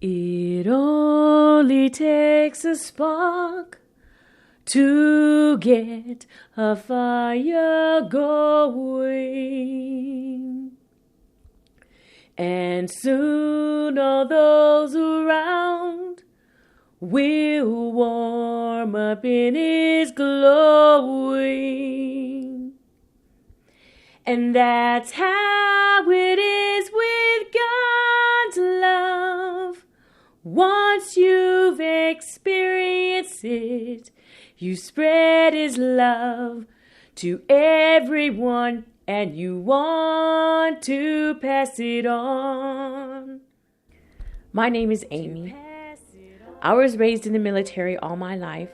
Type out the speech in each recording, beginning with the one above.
It only takes a spark to get a fire going, and soon all those around will warm up in His glowing. And that's how it is with God's love. Once you've experienced it, you spread His love to everyone, and you want to pass it on. My name is Amy. I was raised in the military all my life.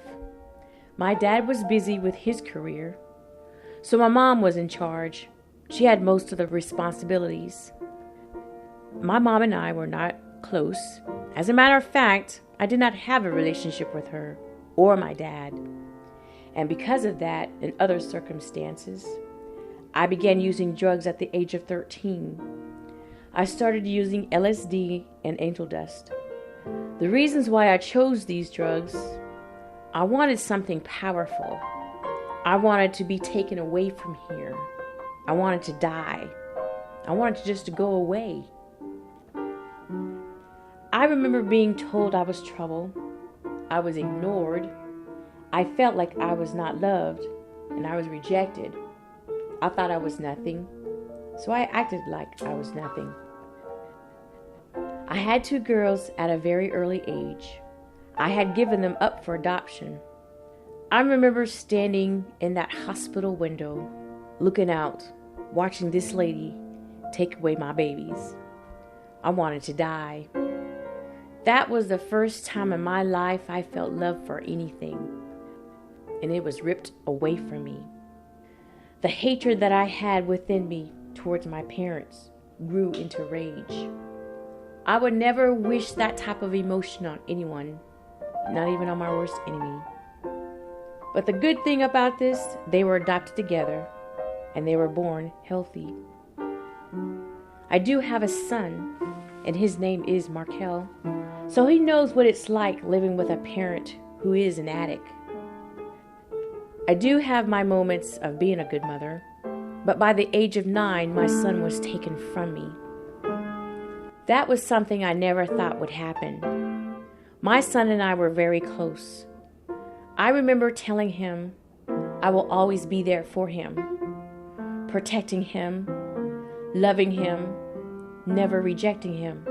My dad was busy with his career, so my mom was in charge. She had most of the responsibilities. My mom and I were not close. As a matter of fact, I did not have a relationship with her or my dad. And because of that and other circumstances, I began using drugs at the age of 13. I started using LSD and angel dust. The reasons why I chose these drugs: I wanted something powerful. I wanted to be taken away from here. I wanted to die. I wanted just to go away. I remember being told I was trouble. I was ignored. I felt like I was not loved and I was rejected. I thought I was nothing, so I acted like I was nothing. I had 2 girls at a very early age. I had given them up for adoption. I remember standing in that hospital window, looking out, watching this lady take away my babies. I wanted to die. That was the first time in my life I felt love for anything, and it was ripped away from me. The hatred that I had within me towards my parents grew into rage. I would never wish that type of emotion on anyone, not even on my worst enemy. But the good thing about this, they were adopted together, and they were born healthy. I do have a son, and his name is Markel, so he knows what it's like living with a parent who is an addict. I do have my moments of being a good mother, but by the age of 9, my son was taken from me. That was something I never thought would happen. My son and I were very close. I remember telling him I will always be there for him, protecting him, loving him, never rejecting him.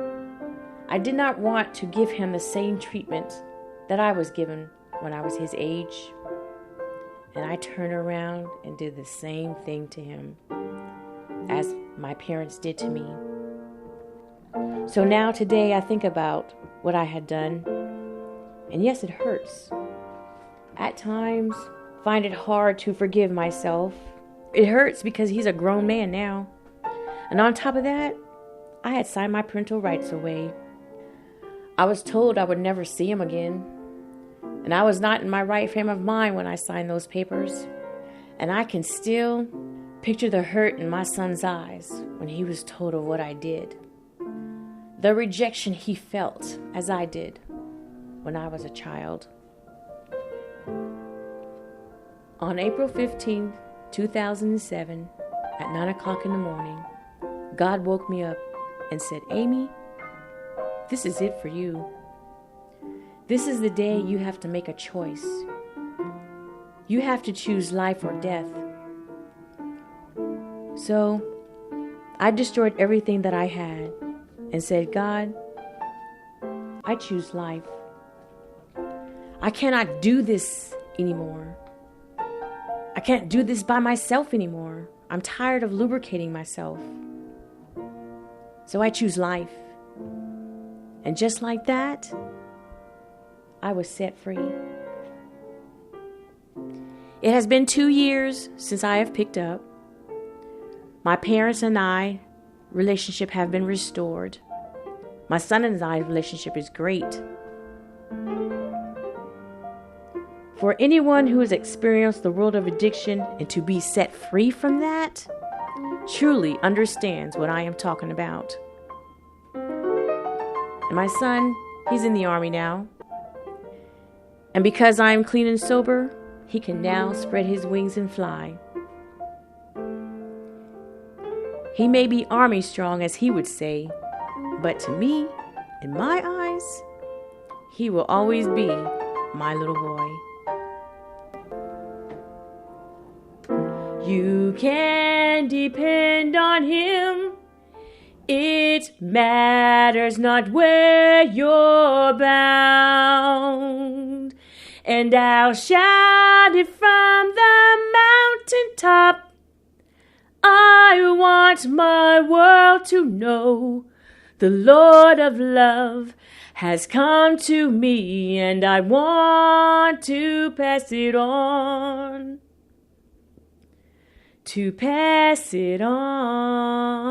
I did not want to give him the same treatment that I was given when I was his age. And I turned around and did the same thing to him as my parents did to me. So now today I think about what I had done, and yes, it hurts. At times, find it hard to forgive myself. It hurts because he's a grown man now. And on top of that, I had signed my parental rights away. I was told I would never see him again. And I was not in my right frame of mind when I signed those papers. And I can still picture the hurt in my son's eyes when he was told of what I did. The rejection he felt as I did when I was a child. On April 15, 2007, at 9 o'clock in the morning, God woke me up and said, "Amy, this is it for you. This is the day you have to make a choice. You have to choose life or death." So I destroyed everything that I had and said, "God, I choose life. I cannot do this anymore. I can't do this by myself anymore. I'm tired of lubricating myself. So I choose life." And just like that, I was set free. It has been 2 years since I have picked up. My parents and I relationship have been restored. My son and I relationship is great. For anyone who has experienced the world of addiction and to be set free from that, truly understands what I am talking about. And my son He's in the army now. And because I am clean and sober, he can now spread his wings and fly. He may be army strong, as he would say, but to me, in my eyes, he will always be my little boy. You can depend on him. It matters not where you're bound. And I'll shout it from the mountaintop. I want my world to know the Lord of love has come to me, and I want to pass it on. To pass it on.